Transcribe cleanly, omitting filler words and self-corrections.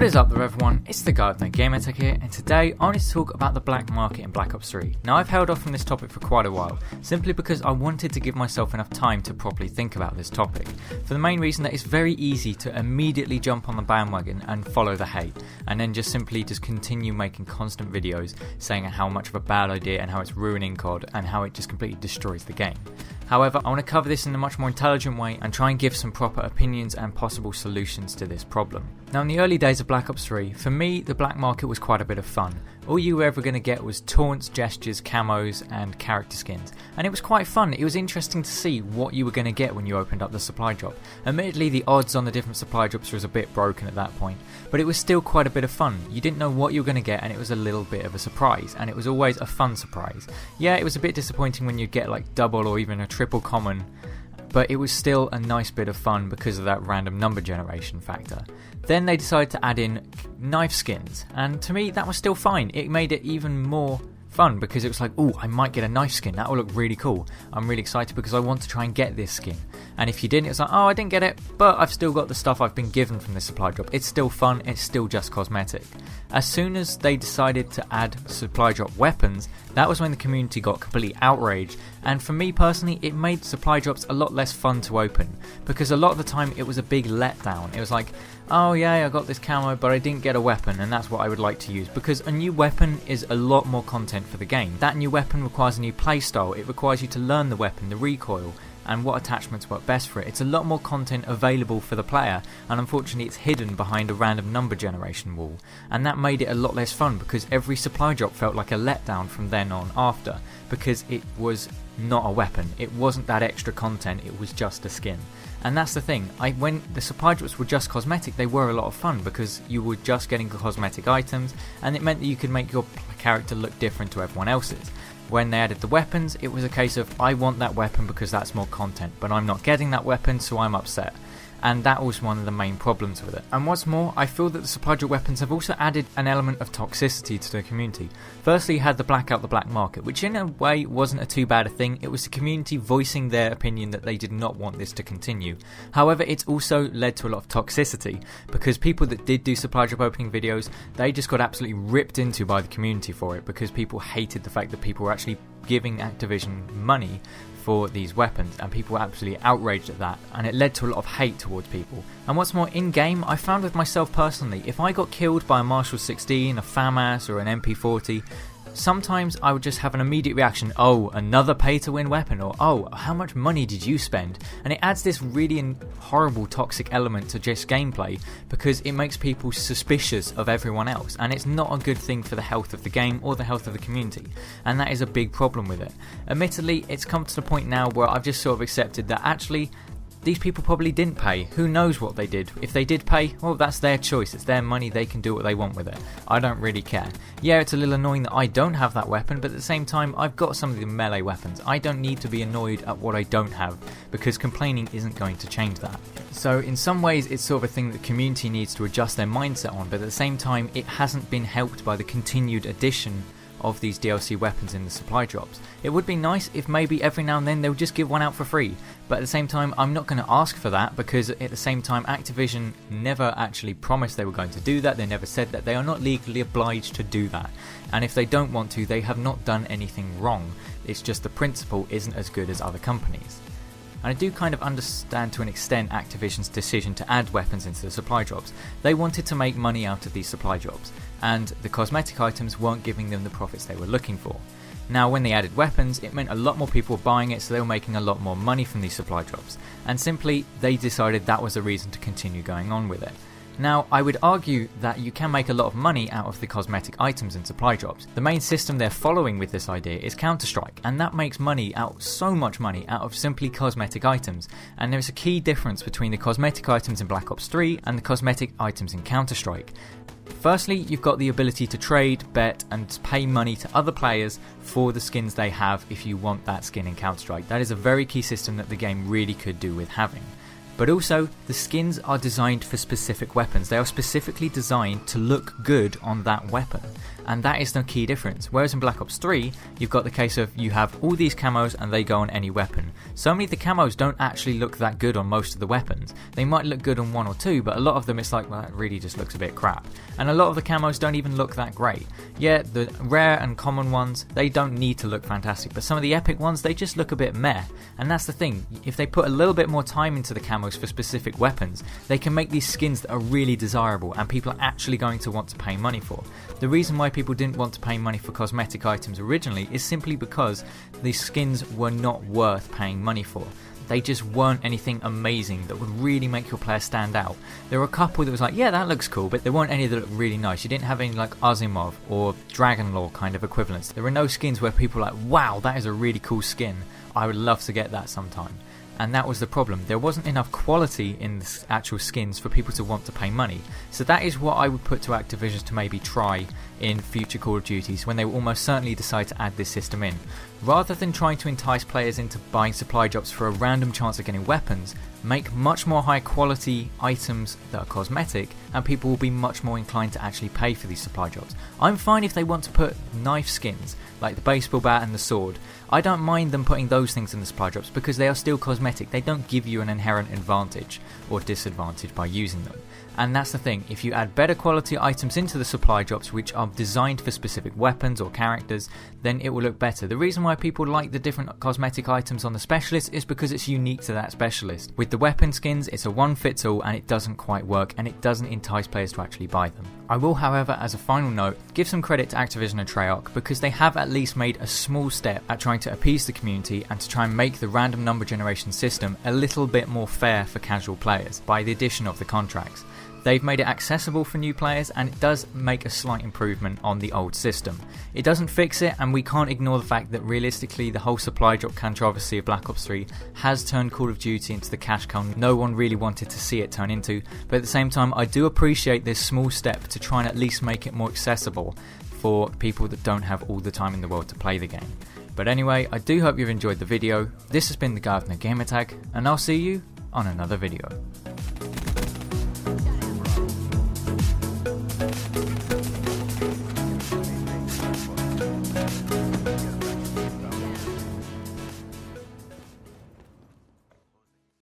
What is up there everyone, it's the guy with no gamer tech here, and today I wanted to talk about the black market in Black Ops 3. Now I've held off from this topic for quite a while, simply because I wanted to give myself enough time to properly think about this topic, for the main reason that it's very easy to immediately jump on the bandwagon and follow the hate, and then just continue making constant videos saying how much of a bad idea and how it's ruining COD and how it just completely destroys the game. However, I want to cover this in a much more intelligent way and try and give some proper opinions and possible solutions to this problem. Now in the early days of Black Ops 3, for me the black market was quite a bit of fun. All you were ever going to get was taunts, gestures, camos and character skins, and it was quite fun. It was interesting to see what you were going to get when you opened up the supply drop. Admittedly the odds on the different supply drops was a bit broken at that point, but it was still quite a bit of fun. You didn't know what you were going to get and it was a little bit of a surprise, and it was always a fun surprise. Yeah, it was a bit disappointing when you get like double or even a triple common, but it was still a nice bit of fun because of that random number generation factor. Then they decided to add in knife skins, and to me that was still fine. It made it even more fun because it was like, oh, I might get a knife skin, that will look really cool. I'm really excited because I want to try and get this skin. And if you didn't, it's like, oh, I didn't get it, but I've still got the stuff I've been given from the supply drop. It's still fun, it's still just cosmetic. As soon as they decided to add supply drop weapons, that was when the community got completely outraged, and for me personally it made supply drops a lot less fun to open, because a lot of the time it was a big letdown. It was like, oh yeah, I got this camo but I didn't get a weapon, and that's what I would like to use, because a new weapon is a lot more content for the game. That new weapon requires a new playstyle, it requires you to learn the weapon, the recoil, and what attachments work best for it. It's a lot more content available for the player, and unfortunately it's hidden behind a random number generation wall, and that made it a lot less fun because every supply drop felt like a letdown from then on after, because it was not a weapon, it wasn't that extra content, it was just a skin. And that's the thing, when the supply drops were just cosmetic, they were a lot of fun because you were just getting cosmetic items, and it meant that you could make your character look different to everyone else's. When they added the weapons, it was a case of, I want that weapon because that's more content, but I'm not getting that weapon, so I'm upset. And that was one of the main problems with it. And what's more, I feel that the supply drop weapons have also added an element of toxicity to the community. Firstly, you had the blackout the black market, which in a way wasn't a too bad a thing. It was the community voicing their opinion that they did not want this to continue. However, it's also led to a lot of toxicity, because people that did do supply drop opening videos, they just got absolutely ripped into by the community for it, because people hated the fact that people were actually giving Activision money for these weapons, and people were absolutely outraged at that, and it led to a lot of hate towards people. And what's more, in game, I found with myself personally, if I got killed by a Marshall 16, a FAMAS or an MP40, sometimes I would just have an immediate reaction, oh, another pay to win weapon, or oh, how much money did you spend? And it adds this really horrible toxic element to just gameplay, because it makes people suspicious of everyone else, and it's not a good thing for the health of the game or the health of the community, and that is a big problem with it. Admittedly, it's come to the point now where I've just sort of accepted that actually these people probably didn't pay. Who knows what they did? If they did pay, well, that's their choice. It's their money. They can do what they want with it. I don't really care. Yeah, it's a little annoying that I don't have that weapon, but at the same time, I've got some of the melee weapons. I don't need to be annoyed at what I don't have, because complaining isn't going to change that. So in some ways, it's sort of a thing that the community needs to adjust their mindset on, but at the same time, it hasn't been helped by the continued addition of these DLC weapons in the supply drops. It would be nice if maybe every now and then they would just give one out for free, but at the same time I'm not going to ask for that, because at the same time Activision never actually promised they were going to do that. They never said that. They are not legally obliged to do that, and if they don't want to, they have not done anything wrong. It's just the principle isn't as good as other companies. And I do kind of understand to an extent Activision's decision to add weapons into the supply drops. They wanted to make money out of these supply drops, and the cosmetic items weren't giving them the profits they were looking for. Now when they added weapons, it meant a lot more people were buying it, so they were making a lot more money from these supply drops, and simply they decided that was a reason to continue going on with it. Now, I would argue that you can make a lot of money out of the cosmetic items and supply drops. The main system they're following with this idea is Counter-Strike, and that makes so much money out of simply cosmetic items. And there's a key difference between the cosmetic items in Black Ops 3 and the cosmetic items in Counter-Strike. Firstly, you've got the ability to trade, bet and pay money to other players for the skins they have if you want that skin in Counter-Strike. That is a very key system that the game really could do with having. But also, the skins are designed for specific weapons. They are specifically designed to look good on that weapon. and that is the key difference. Whereas in Black Ops 3, you've got the case of you have all these camos and they go on any weapon. So many of the camos don't actually look that good on most of the weapons. They might look good on one or two, but a lot of them it's like, well, that really just looks a bit crap. And a lot of the camos don't even look that great. Yeah, the rare and common ones, they don't need to look fantastic, but some of the epic ones, they just look a bit meh. And that's the thing, if they put a little bit more time into the camos for specific weapons, they can make these skins that are really desirable and people are actually going to want to pay money for. The reason why people didn't want to pay money for cosmetic items originally is simply because these skins were not worth paying money for. They just weren't anything amazing that would really make your player stand out. There were a couple that was like, yeah, that looks cool, but there weren't any that looked really nice. You didn't have any like Asimov or Dragonlore kind of equivalents. There were no skins where people were like, wow, that is a really cool skin. I would love to get that sometime. And that was the problem. There wasn't enough quality in the actual skins for people to want to pay money. So that is what I would put to Activision to maybe try in future Call of Duties when they will almost certainly decide to add this system in. Rather than trying to entice players into buying supply drops for a random chance of getting weapons, make much more high quality items that are cosmetic and people will be much more inclined to actually pay for these supply drops. I'm fine if they want to put knife skins like the baseball bat and the sword. I don't mind them putting those things in the supply drops because they are still cosmetic. They don't give you an inherent advantage or disadvantage by using them. And that's the thing, if you add better quality items into the supply drops which are designed for specific weapons or characters, then it will look better. The reason why people like the different cosmetic items on the specialist is because it's unique to that specialist. With the weapon skins, it's a one fits all and it doesn't quite work and it doesn't entice players to actually buy them. I will, however, as a final note, give some credit to Activision and Treyarch because they have at least made a small step at trying to appease the community and to try and make the random number generation system a little bit more fair for casual players by the addition of the contracts. They've made it accessible for new players and it does make a slight improvement on the old system. It doesn't fix it and we can't ignore the fact that realistically the whole supply drop controversy of Black Ops 3 has turned Call of Duty into the cash cow no one really wanted to see it turn into, but at the same time I do appreciate this small step to try and at least make it more accessible for people that don't have all the time in the world to play the game. But anyway, I do hope you've enjoyed the video. This has been the guy with no gamertag and I'll see you on another video.